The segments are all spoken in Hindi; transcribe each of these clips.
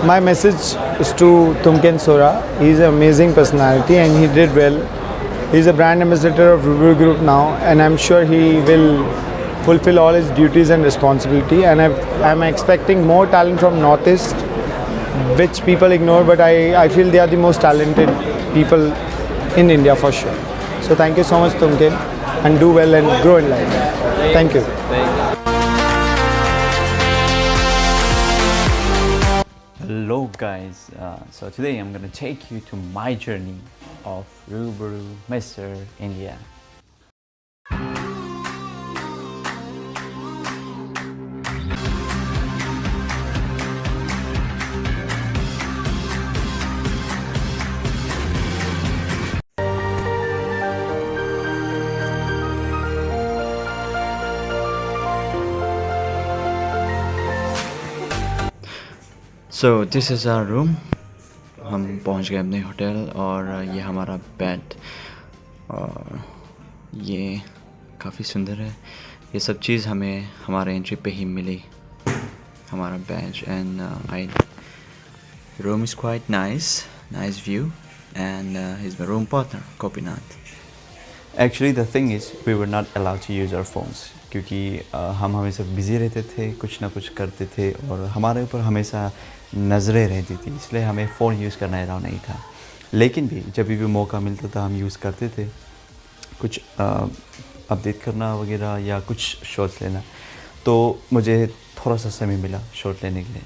My message is to Tumken Sora. He's an amazing personality and he did well. He's a brand ambassador of Rubber Group now, and I'm sure he will fulfill all his duties and responsibility. And I'm expecting more talent from Northeast, which people ignore, but I feel they are the most talented people in India for sure. So thank you so much, Tumken, and do well and grow in life. Thank you. Hello guys, so today I'm gonna take you to my journey of Rubaru Mr. India. So this is our room. हम पहुंच गए अपने होटल और ये हमारा बेड और ये काफ़ी सुंदर है. ये सब चीज़ हमें हमारे एंट्री पे ही मिली. हमारा badge and I room is quite nice view, and he's my room partner Gopinath. Actually the thing is we were not allowed to use our phones क्योंकि हम हमेशा बिज़ी रहते थे, कुछ ना कुछ करते थे और हमारे ऊपर हमेशा नज़रें रहती थी, इसलिए हमें फ़ोन यूज़ करना अलाउ नहीं था. लेकिन भी जब भी मौका मिलता था हम यूज़ करते थे, कुछ अपडेट करना वगैरह या कुछ शॉट्स लेना. तो मुझे थोड़ा सा समय मिला शॉट लेने के लिए.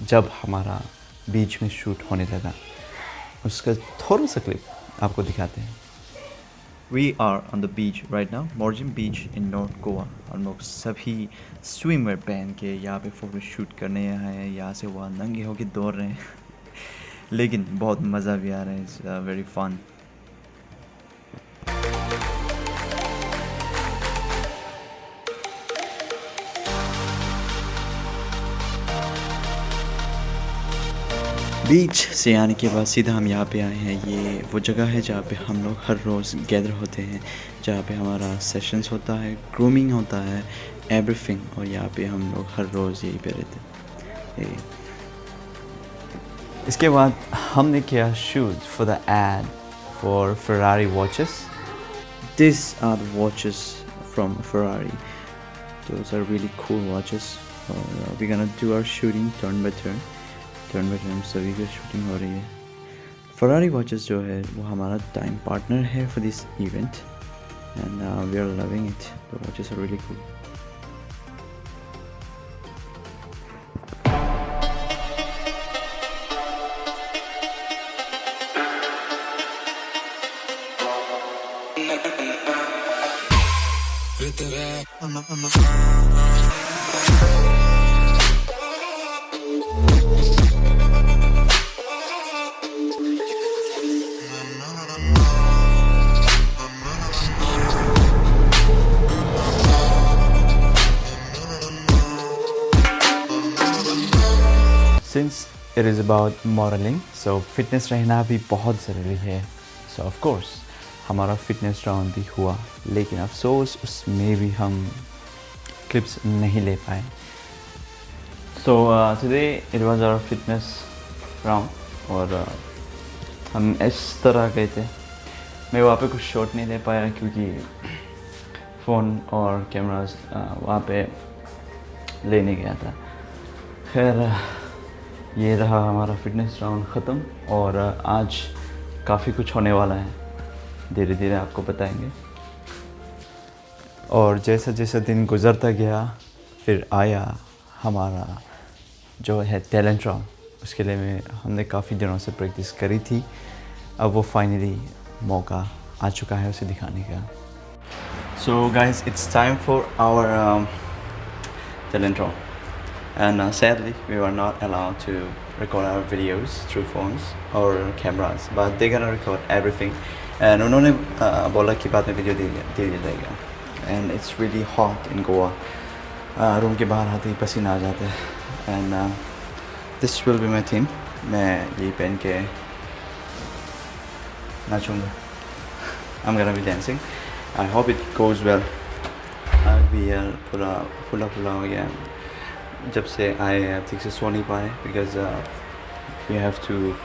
जब हमारा बीच में शूट होने लगा, उसका थोड़ा सा क्लिप आपको दिखाते हैं. We are on the beach right now, Morjim Beach in North Goa. हम लोग सभी स्विमवेयर पहन के यहाँ पे फ़ोटो शूट करने आए हैं. यहाँ से वहाँ नंगे होके दौड़ रहे हैं लेकिन बहुत मज़ा भी आ रहा है. It's very fun. बीच से आने के बाद सीधा हम यहाँ पे आए हैं. ये वो जगह है जहाँ पे हम लोग हर रोज़ गैदर होते हैं, जहाँ पे हमारा सेशंस होता है, ग्रूमिंग होता है, एवरीथिंग. और यहाँ पे हम लोग हर रोज़ यहीं पे रहते हैं. इसके बाद हमने किया shoot for the ad for Ferrari watches. These are the watches from Ferrari. Those are really cool watches. We're gonna do our shooting turn by turn सभी की शूटिंग हो रही है. Ferrari watches जो है वो हमारा टाइम पार्टनर है for this event, and we are loving it. The watches are really cool. Since it is about modeling, so fitness रहना भी बहुत ज़रूरी है. So of course हमारा fitness round भी हुआ, लेकिन अफसोस उसमें भी हम clips नहीं ले पाए. So today it was our fitness round और हम इस तरह गए थे. मैं वहाँ पे कुछ शॉट नहीं ले पाया क्योंकि फ़ोन और कैमरास वहाँ पे लेने गया था. खैर ये रहा हमारा फिटनेस राउंड ख़त्म और आज काफ़ी कुछ होने वाला है, धीरे धीरे आपको बताएंगे. और जैसा जैसा दिन गुज़रता गया फिर आया हमारा जो है टैलेंट राउंड. उसके लिए हमने काफ़ी दिनों से प्रैक्टिस करी थी. अब वो फाइनली मौका आ चुका है उसे दिखाने का. So guys, it's time for our talent round. And sadly, we were not allowed to record our videos through phones or cameras, but they're gonna record everything. And उन्होंने बोला कि बाद में वीडियो दे दिया जाएगा. And it's really hot in Goa. Room के बाहर आते ही पसीना आ जाता है. And this will be my theme. मैं यही पहन के नाचूँगा. I'm gonna be dancing. I hope it goes well. अभी यार पूरा फुला हो गया. जब से आए ठीक से सो नहीं पाए because we have to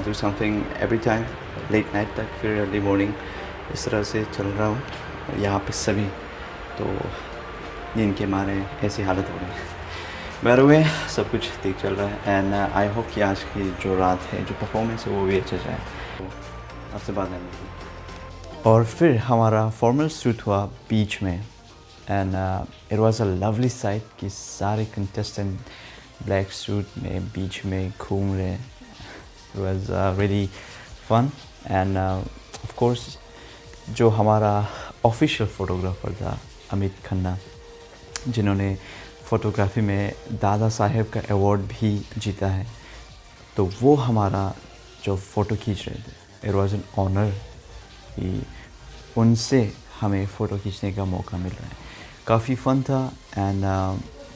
do something every time, late night तक, फिर early morning, इस तरह से चल रहा हूँ यहाँ पे सभी, तो नींद के मारे ऐसी हालत हो गई। बाय द वे सब कुछ ठीक चल रहा है एंड आई होप कि आज की जो रात है, जो परफॉर्मेंस है, वो भी अच्छा जाए। तो आपसे बात करनी। और फिर हमारा फॉर्मल शूट हुआ बीच में and it was a lovely site कि सारे कंटेस्टेंट ब्लैक सूट में बीच में घूम रहे। It was really fun and of course जो हमारा ऑफिशियल फोटोग्राफर था अमित खन्ना, जिन्होंने फ़ोटोग्राफी में दादा साहेब का अवार्ड भी जीता है, तो वो हमारा जो फ़ोटो खींच रहे थे, इट वाज एन ऑनर कि उनसे हमें फ़ोटो खींचने का मौका मिल रहा है। काफ़ी फ़न था एंड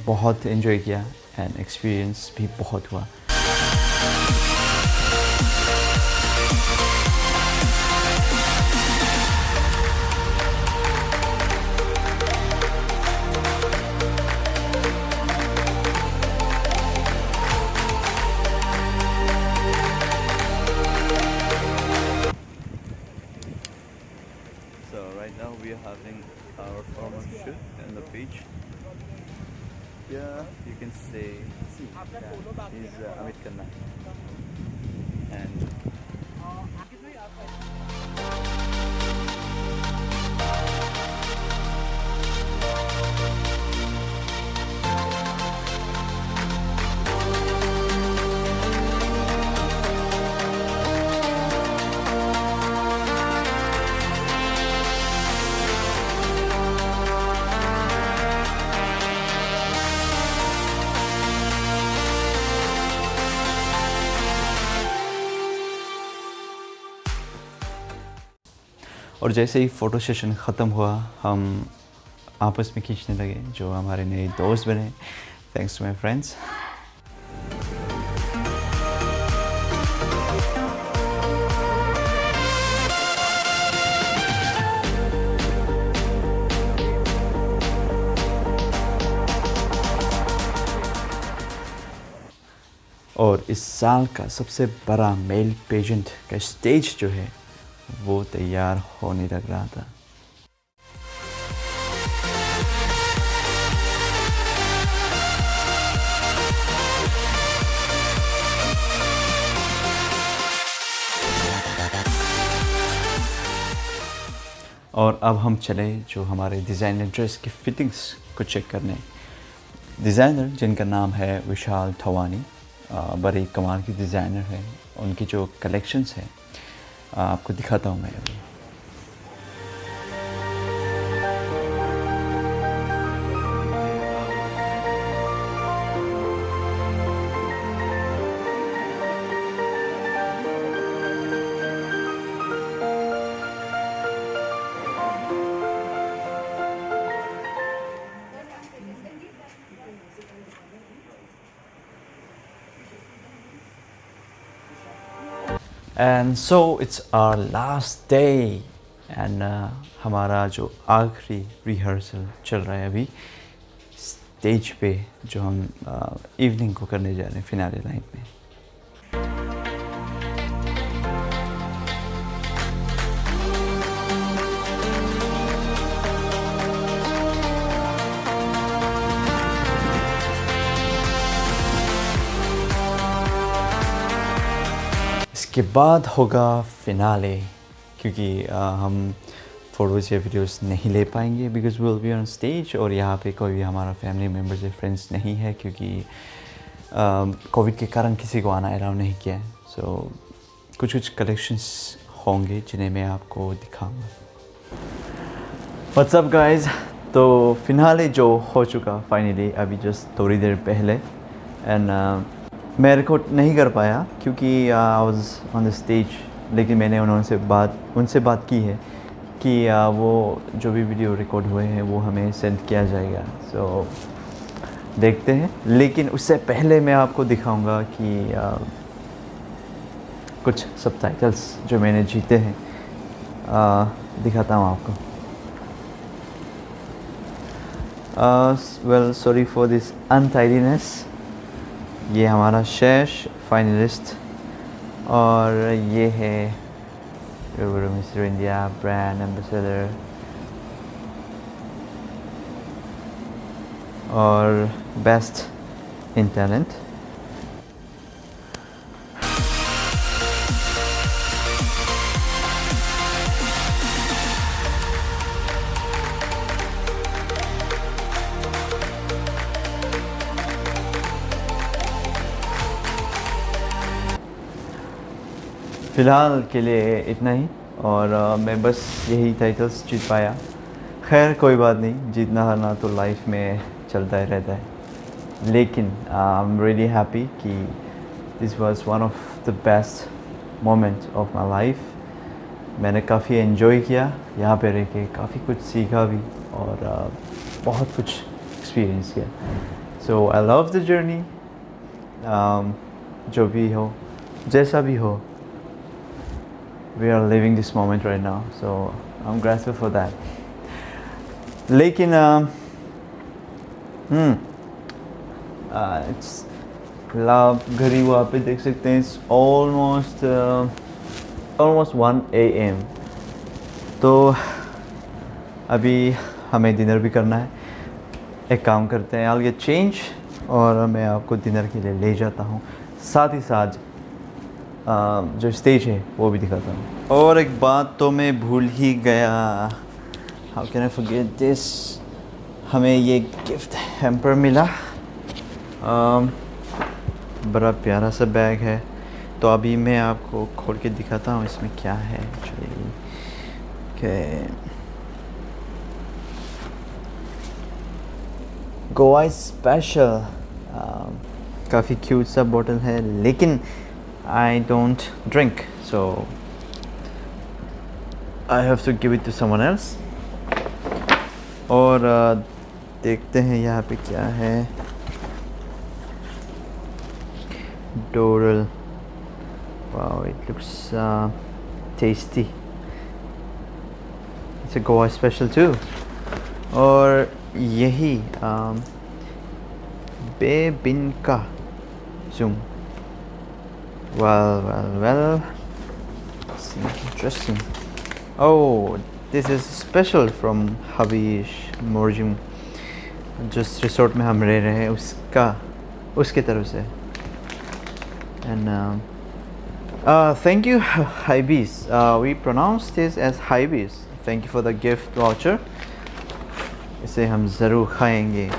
बहुत एंजॉय किया एंड एक्सपीरियंस भी बहुत हुआ। So right now we are having our formal shoot on the beach. Yeah, you can see that is Amit Khanna. And और जैसे ही फ़ोटो सेशन ख़त्म हुआ, हम आपस में खींचने लगे, जो हमारे नए दोस्त बने, थैंक्स टू माई फ्रेंड्स। और इस साल का सबसे बड़ा मेल पेजेंट का स्टेज जो है वो तैयार होने लग रहा था। और अब हम चले जो हमारे डिज़ाइनर ड्रेस की फिटिंग्स को चेक करने। डिज़ाइनर जिनका नाम है विशाल थवानी, बड़े कमाल की डिज़ाइनर है। उनकी जो कलेक्शंस हैं आपको दिखाता हूँ मैं अभी। And so it's our last day and हमारा जो आखिरी रिहर्सल चल रहा है अभी स्टेज पे, जो हम इवनिंग को करने जा रहे हैं फिनाले लाइन में। इसके बाद होगा फिनाले, क्योंकि हम फ़ोटोज़ या वीडियोस नहीं ले पाएंगे because will be on stage, और यहाँ पे कोई भी हमारा फैमिली मेम्बर्स या फ्रेंड्स नहीं है, क्योंकि कोविड के कारण किसी को आना अलाउ नहीं किया है। सो कुछ कलेक्शंस होंगे जिन्हें मैं आपको दिखाऊंगा। व्हाट्स अप गाइस, तो फिनाले जो हो चुका फाइनली अभी जस्ट थोड़ी देर पहले, एंड मैं रिकॉर्ड नहीं कर पाया क्योंकि I was on the stage, लेकिन मैंने उनसे बात की है कि वो जो भी वीडियो रिकॉर्ड हुए हैं वो हमें सेंड किया जाएगा। सो देखते हैं, लेकिन उससे पहले मैं आपको दिखाऊंगा कि कुछ सबटाइटल्स जो मैंने जीते हैं दिखाता हूँ आपको। वेल सॉरी फॉर दिस अनटाइडीनेस, ये हमारा शेष फाइनलिस्ट और ये है मिस्टर इंडिया ब्रांड एम्बेसडर और बेस्ट इन टैलेंट। फ़िलहाल के लिए इतना ही और मैं बस यही टाइटल्स जीत पाया। खैर कोई बात नहीं, जीतना हारना तो लाइफ में चलता ही रहता है, लेकिन आई एम रियली हैप्पी कि this was one of the best moment of my life. मैंने काफ़ी एंजॉय किया यहाँ पे रह के, काफ़ी कुछ सीखा भी और बहुत कुछ एक्सपीरियंस किया। सो आई लव द जर्नी। जो भी हो, जैसा भी हो, we are living this moment right now, so I'm grateful for that. लेकिन it's आप घड़ी वहाँ पे देख सकते हैं, it's almost 1 AM। तो अभी हमें डिनर भी करना है। एक काम करते हैं, I'll get change और मैं आपको डिनर के लिए ले जाता हूँ, साथ ही साथ जो स्टेज है वो भी दिखाता हूँ। और एक बात तो मैं भूल ही गया, how can I forget this. हमें ये गिफ्ट हैम्पर मिला, बड़ा प्यारा सा बैग है। तो अभी मैं आपको खोल के दिखाता हूँ इसमें क्या है एक्चुअली। गोवा स्पेशल, काफ़ी क्यूट सा बॉटल है, लेकिन I don't drink, so I have to give it to someone else. और देखते हैं यहाँ पे क्या है। Doral, wow, it looks tasty. It's a Goa special too. और यही bebinca zoom. Well, seems interesting. Oh, this is special from Havish Morjim, जिस रिसोर्ट में हम रह रहे हैं उसके तरफ से। And thank you Hibis. We pronounce this as Hibis. Thank you for the gift voucher. इसे हम ज़रूर खाएंगे,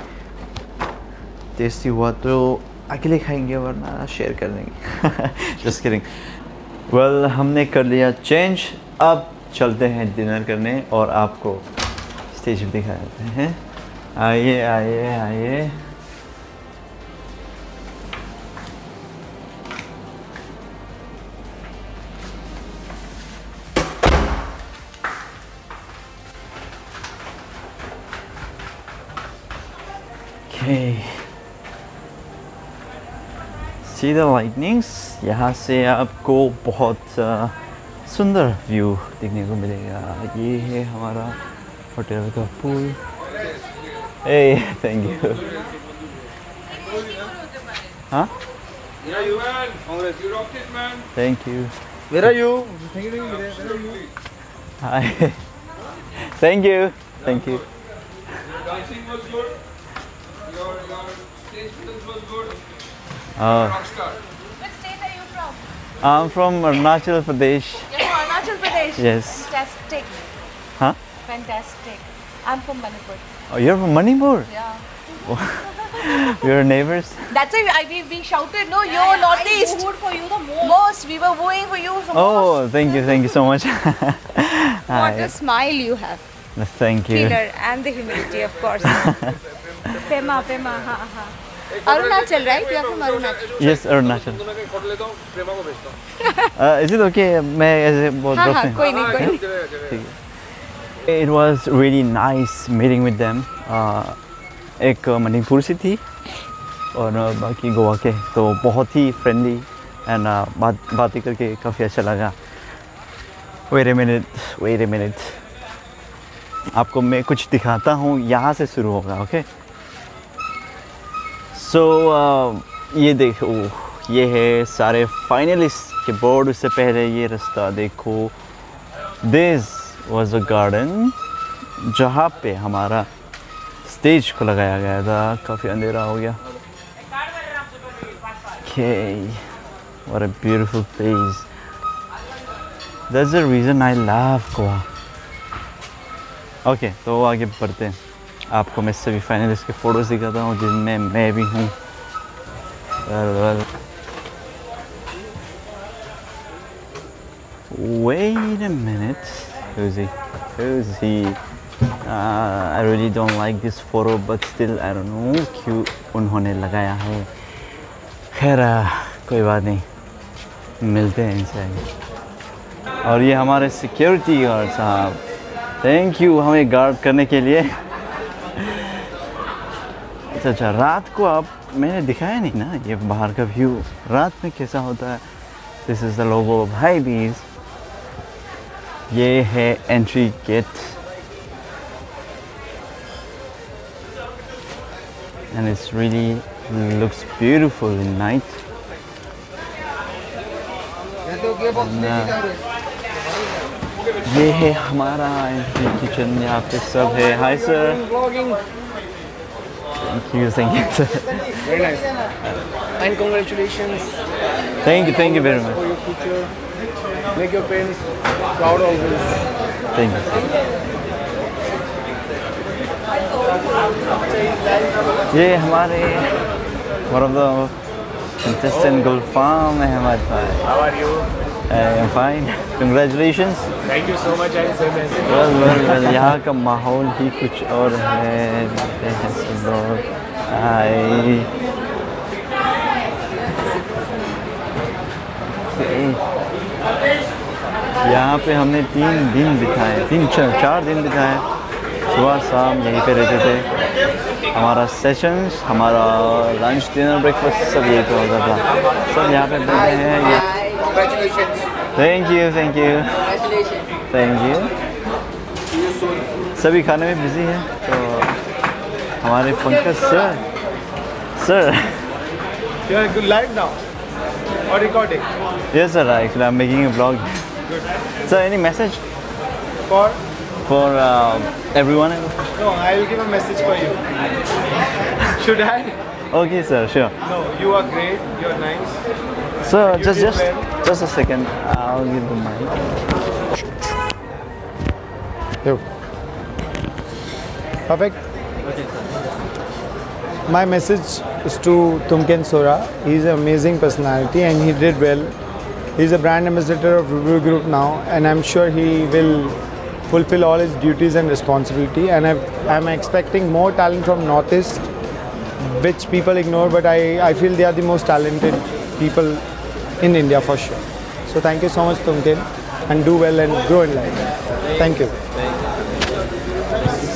टेस्टी हुआ तो अकेले खाएंगे वरना शेयर कर लेंगे। Just kidding. वेल, हमने कर लिया चेंज, अब चलते हैं डिनर करने और आपको स्टेज पे दिखा देते हैं। आइए आइए आइए। Okay. See the lightnings? यहाँ से आपको बहुत सुंदर व्यू देखने को मिलेगा। ये है हमारा होटल का पूल। Hey, thank you. हाँ? Yeah, you man. Congrats, you rocked it, man. Thank you. Where are you? Thank you. Where are you? Hi. Thank you. Thank you. Your dancing was good. Your stage presence was good. Rockstar. Which state are you from? I'm from Arunachal Pradesh. You're from Arunachal Pradesh? Yes. Fantastic. Huh? Fantastic. I'm from Manipur. Oh, you're from Manipur? Yeah. We're neighbors. That's why we shouted, no, you're Northeast. I wooed for you the most. We were wooing for you the most. Oh, thank you so much. What a smile you have. Thank you. Killer and the humility, of course. Pema, हाँ. Arunachal, right? You are from Arunachal. Yes, Arunachal. दोनों के फोटो लेता हूँ, प्रेमा को भेजता हूँ। Is it okay? मैं ऐसे बहुत दोस्त हाँ, हैं। कोई नहीं। It was really nice meeting with them. एक मणिपुर से थी और बाकी गोवा के, तो बहुत ही फ्रेंडली एंड बातें करके काफ़ी अच्छा लगा। Wait a minute. आपको मैं कुछ दिखाता हूँ, यहाँ से शुरू होगा, ओके? So ये देखो, ये है सारे फाइनलिस्ट के बोर्ड। उससे पहले ये रास्ता देखो। दिस वाज अ गार्डन जहाँ पे हमारा स्टेज को लगाया गया था। काफ़ी अंधेरा हो गया। Okay, what a beautiful place. That's the reason I love Goa. Okay, तो आगे बढ़ते हैं। आपको मैं सभी फाइनलिस्ट के फ़ोटोज़ दिखाता हूँ जिनमें मैं भी हूँ। Well. Wait a minute. Who's he? Who's he? I really don't like this photo, but still I don't know क्यों उन्होंने लगाया है। खैर कोई बात नहीं, मिलते हैं इनसे आगे। और ये हमारे सिक्योरिटी गार्ड साहब, थैंक यू हमें गार्ड करने के लिए। अच्छा, रात को आप मैंने दिखाया नहीं ना ये बाहर का व्यू रात में कैसा होता है। This is the logo of Hibees. ये है entry gate and it's really looks beautiful in night. ये है हमारा एंट्री किचन। यहाँ पे सब है। Hi sir, thank you sir. Very nice. And congratulations thank you very much. for your future. Make your parents proud always. Thank you. ये हमारे one of the contestant Gulfam Ahmed bhai. How are you? I'm fine. Congratulations. Thank you so much. I'll say message. well, यहाँ का माहौल ही कुछ और है। सब लोग हाय। यहाँ पे हमने 3 दिन बिताए, 4 दिन बिताए। सुबह शाम यहीं पे रहते थे। हमारा सेशंस, हमारा लंच, डिनर, ब्रेकफास्ट सब यहीं पे होता था। सब यहाँ पे बैठे हैं। Congratulations. Thank you thank you. सभी खाने में बिजी हैं। तो हमारे Pankaj sir You are good live now or recording? yes sir, actually I'm making a vlog. Sir, any message For for everyone? no, I will give a message for you. Should I? Okay sir, sure. No, you are great. You are nice. Sir, You did well. just a second. I'll give the mic. Yo. Perfect. My message is to Tumken Sora. He's an amazing personality and he did well. He's a brand ambassador of Rubber Group now, and I'm sure he will fulfill all his duties and responsibility. And I'm expecting more talent from Northeast, which people ignore, but I feel they are the most talented people in India for sure. So thank you so much, Tumken, and do well and grow in life. Thank you.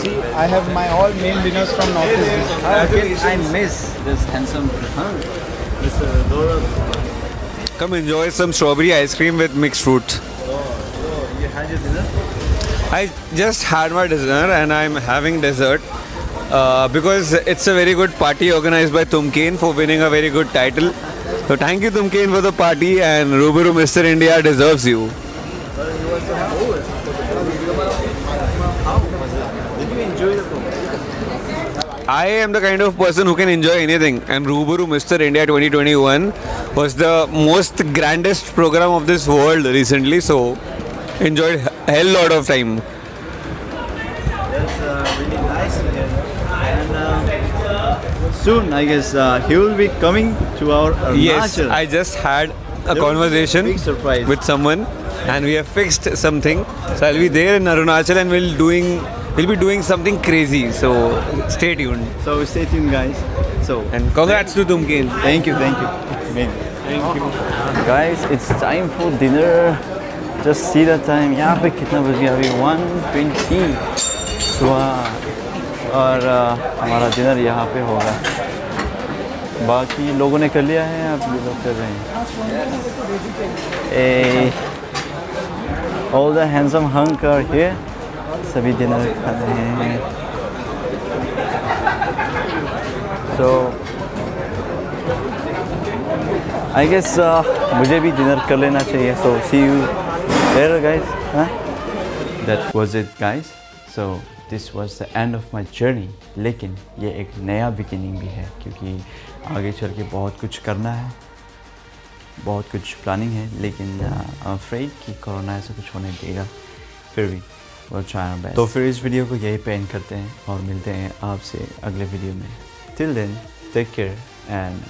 See, I have my all main winners from Northeast. I miss this handsome Mr. Gaurav. Come enjoy some strawberry ice cream with mixed fruit. You had your dinner? I just had my dinner and I'm having dessert because it's a very good party organized by Tumken for winning a very good title. So thank you Tumken for the party, and Rubaru Mr. India deserves you. Did you enjoy the program? I am the kind of person who can enjoy anything, and Rubaru Mr. India 2021 was the most grandest program of this world recently, so enjoyed hell lot of time. That's really nice to hear. And soon, I guess, he will be coming to our Arunachal. Yes, I just had a conversation big surprise with someone and we have fixed something. So I'll be there in Arunachal and we'll be doing something crazy. So stay tuned. So stay tuned, guys. So And congrats to Tumken. thank you. Thank you. Guys, it's time for dinner. Just see the time. यहाँ पे कितना बज गया अभी? 1:20 सुबह। और हमारा डिनर यहाँ पे होगा। बाकी लोगों ने कर लिया है, अब ये लोग कर रहे हैं। All the handsome hunk are here. सभी डिनर खा रहे हैं। So आई गेस मुझे भी डिनर कर लेना चाहिए. So see you there guys. That was it guys. So this was the end of my journey. लेकिन ये एक नया बिगिनिंग भी है, क्योंकि आगे चल के बहुत कुछ करना है, बहुत कुछ प्लानिंग है. लेकिन अफ्रेड कि कोरोना ऐसा कुछ होने देगा. फिर भी वो ट्राई बेस्ट. तो फिर इस वीडियो को यही पे एंड करते हैं और मिलते हैं आपसे अगले वीडियो में. Till then take care and